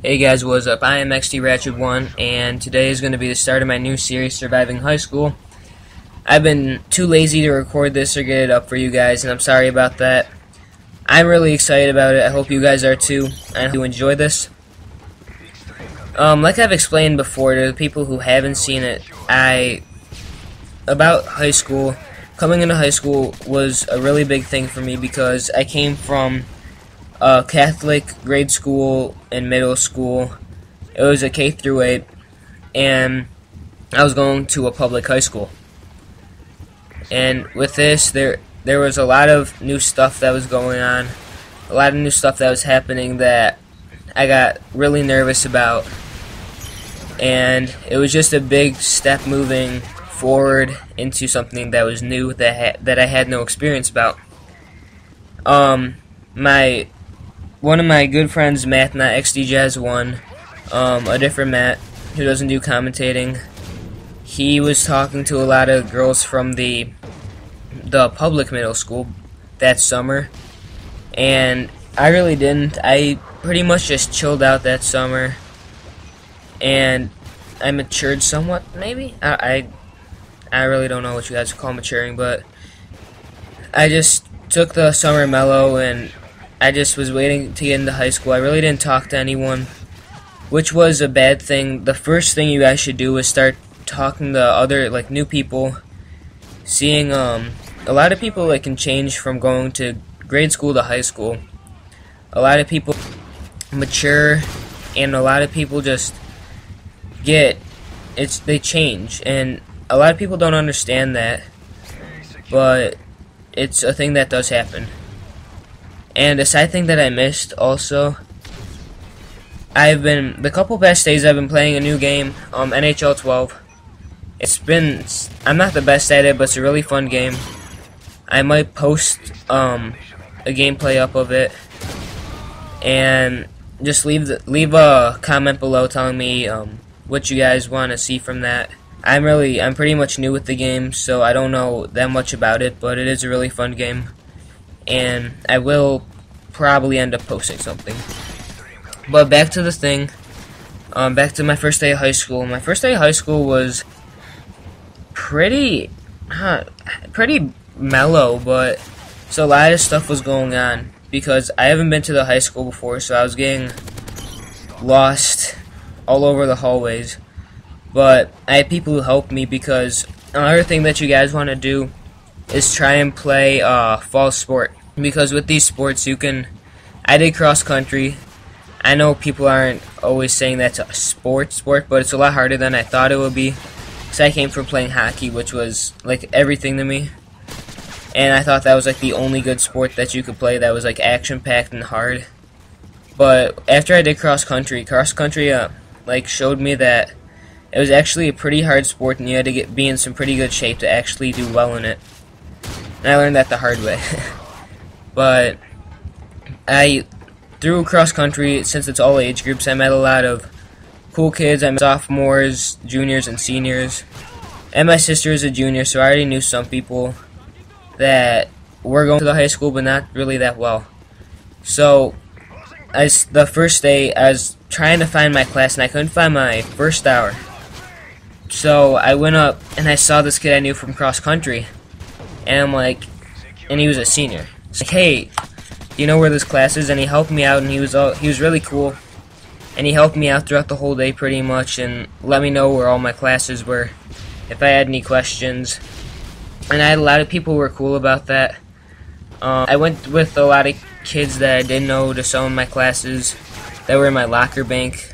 Hey guys, what's up? I am mw3 and today is going to be the start of my new series, Surviving High School. I've been too lazy to record this or get it up for you guys, and I'm sorry about that. I'm really excited about it. I hope you guys are too. I hope you enjoy this. Like I've explained before to the people who haven't seen it, about high school, coming into high school was a really big thing for me because I came from a Catholic grade school and middle school. It was a K through 8, and I was going to a public high school. And with this, there was a lot of new stuff that was going on, a lot of new stuff that was happening that I got really nervous about. And it was just a big step moving forward into something that was new that I had no experience about. One of my good friends, Matt, not XDJazz1, a different Matt who doesn't do commentating, he was talking to a lot of girls from the public middle school that summer, and I really didn't. I pretty much just chilled out that summer, and I matured somewhat, maybe? I really don't know what you guys call maturing, but I just took the summer mellow, and I just was waiting to get into high school. I really didn't talk to anyone, which was a bad thing. The first thing you guys should do is start talking to other, new people. Seeing, a lot of people, can change from going to grade school to high school. A lot of people mature, and a lot of people just they change, and a lot of people don't understand that, but it's a thing that does happen. And a side thing that I missed also, the couple past days I've been playing a new game, NHL 12. I'm not the best at it, but it's a really fun game. I might post a gameplay up of it, and just leave a comment below telling me what you guys want to see from that. I'm pretty much new with the game, so I don't know that much about it, but it is a really fun game, and I will probably end up posting something. But back to the thing, back to my first day of high school. My first day of high school was pretty mellow, but so a lot of stuff was going on because I haven't been to the high school before, so I was getting lost all over the hallways. But I had people who helped me, because another thing that you guys want to do is try and play fall sport, because with these sports I did cross country. I know people aren't always saying that's a sport, but it's a lot harder than I thought it would be, because I came from playing hockey, which was everything to me, and I thought that was the only good sport that you could play that was action packed and hard. But after I did cross country showed me that it was actually a pretty hard sport, and you had to be in some pretty good shape to actually do well in it. And I learned that the hard way. But through cross country, since it's all age groups, I met a lot of cool kids. I met sophomores, juniors, and seniors. And my sister is a junior, so I already knew some people that were going to the high school, but not really that well. So the first day, I was trying to find my class, and I couldn't find my first hour. So I went up, and I saw this kid I knew from cross country, and and he was a senior. It's hey, do you know where this class is? And he helped me out, and he was really cool, and he helped me out throughout the whole day pretty much, and let me know where all my classes were if I had any questions. And I had a lot of people who were cool about that. I went with a lot of kids that I didn't know to some of my classes that were in my locker bank,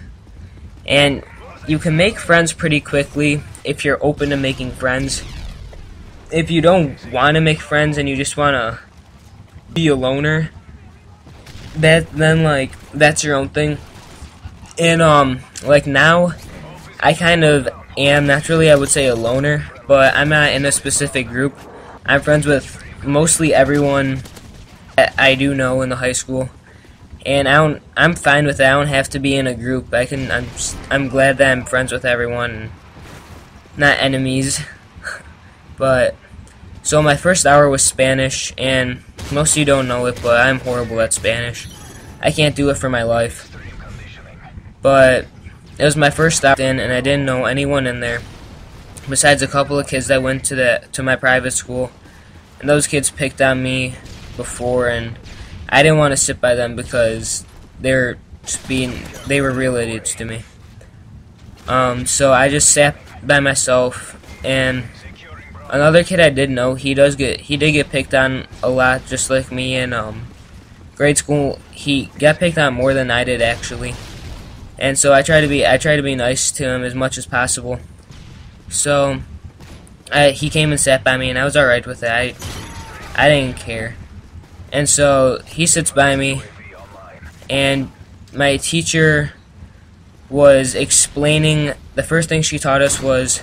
and you can make friends pretty quickly if you're open to making friends. If you don't want to make friends and you just want to be a loner, then that's your own thing. And now I kind of am, not really I would say a loner, but I'm not in a specific group. I'm friends with mostly everyone that I do know in the high school, and I'm fine with that. I don't have to be in a group. I'm glad that I'm friends with everyone, not enemies. But so my first hour was Spanish, and most of you don't know it, but I'm horrible at Spanish. I can't do it for my life. but it was my first stop in, and I didn't know anyone in there besides a couple of kids that went to my private school, and those kids picked on me before, and I didn't want to sit by them because they were real idiots to me. So I just sat by myself, and another kid I did know, he did get picked on a lot, just like me in grade school. He got picked on more than I did, actually, and so I try to be nice to him as much as possible. So he came and sat by me, and I was alright with it. I didn't care. And so he sits by me, and my teacher was explaining, the first thing she taught us was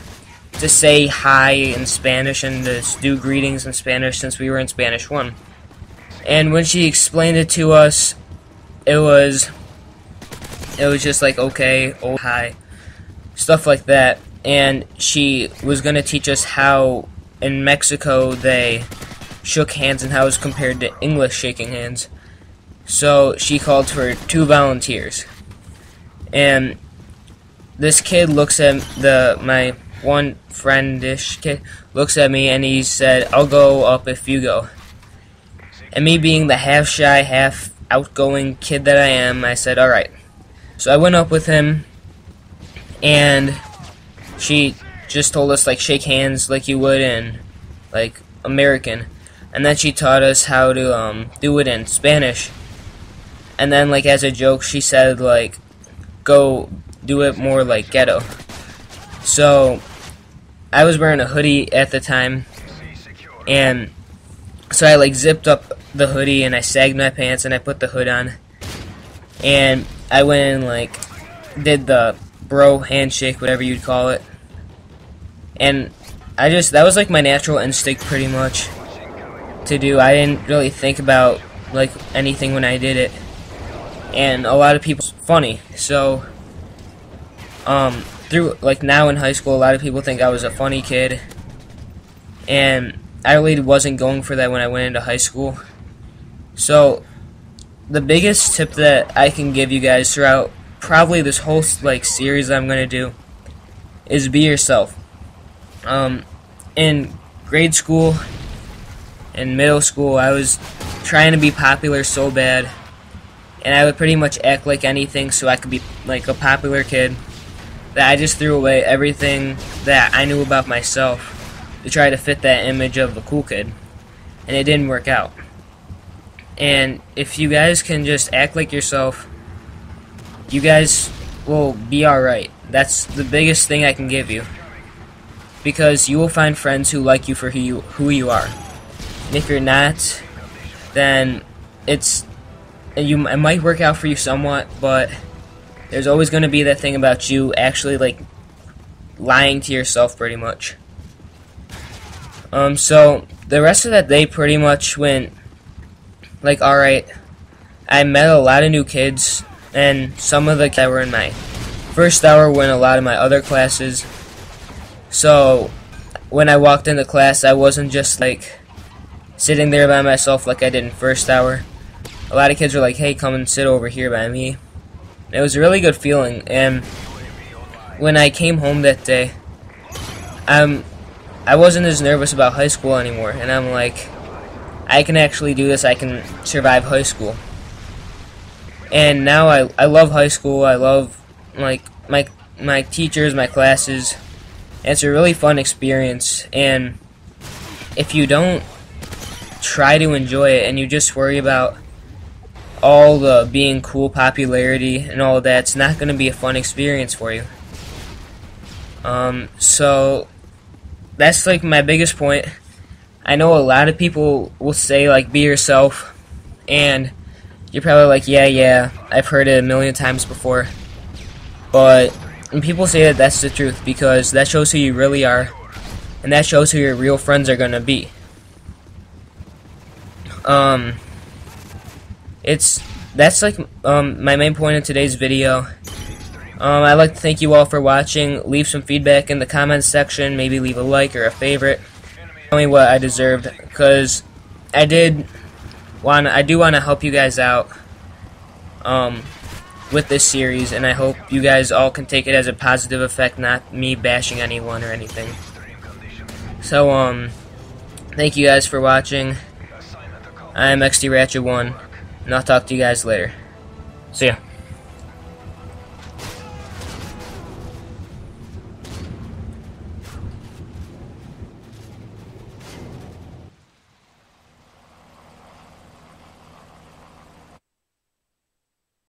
to say hi in Spanish and to do greetings in Spanish, since we were in Spanish 1. And when she explained it to us, it was just like, okay, oh, hi, stuff like that. And she was going to teach us how in Mexico they shook hands and how it was compared to English shaking hands. So she called for 2 volunteers. And this kid looks at my one friendish kid looks at me, and he said, "I'll go up if you go." And me being the half shy, half outgoing kid that I am, I said, "Alright." So I went up with him, and she just told us, like, shake hands like you would in, like, American. And then she taught us how to do it in Spanish. And then, like, as a joke, she said, like, go do it more like ghetto. So I was wearing a hoodie at the time, and so I, like, zipped up the hoodie, and I sagged my pants, and I put the hood on, and I went and, like, did the bro handshake, whatever you'd call it. And that was like my natural instinct pretty much to do. I didn't really think about, like, anything when I did it. And a lot of people, funny. So through, like, now in high school, a lot of people think I was a funny kid, and I really wasn't going for that when I went into high school. So the biggest tip that I can give you guys throughout probably this whole, like, series I'm going to do is be yourself. In grade school and middle school, I was trying to be popular so bad, and I would pretty much act like anything so I could be, like, a popular kid, that I just threw away everything that I knew about myself to try to fit that image of a cool kid, and it didn't work out. And if you guys can just act like yourself, you guys will be alright. That's the biggest thing I can give you, because you will find friends who like you for who you are. And if you're not, then it might work out for you somewhat, but there's always going to be that thing about you actually, like, lying to yourself pretty much. So the rest of that day pretty much went, like, alright. I met a lot of new kids, and some of the kids that were in my first hour were in a lot of my other classes. So when I walked into class, I wasn't just, like, sitting there by myself like I did in first hour. A lot of kids were like, "Hey, come and sit over here by me." It was a really good feeling. And when I came home that day, I wasn't as nervous about high school anymore, and I'm like, I can actually do this. I can survive high school. And now I love high school. I love, like, my teachers, my classes. And it's a really fun experience. And if you don't try to enjoy it and you just worry about all the being cool, popularity, and all of that, it's not going to be a fun experience for you. So that's, like, my biggest point. I know a lot of people will say, like, be yourself, and you're probably like, yeah, I've heard it a million times before. But when people say that, that's the truth, because that shows who you really are, and that shows who your real friends are gonna be. That's like my main point of today's video. I'd like to thank you all for watching. Leave some feedback in the comments section. Maybe leave a like or a favorite. Tell me what I deserved, because I do want to help you guys out. with this series, and I hope you guys all can take it as a positive effect, not me bashing anyone or anything. So, thank you guys for watching. I'm XD Ratchet 1, and I'll talk to you guys later. See ya.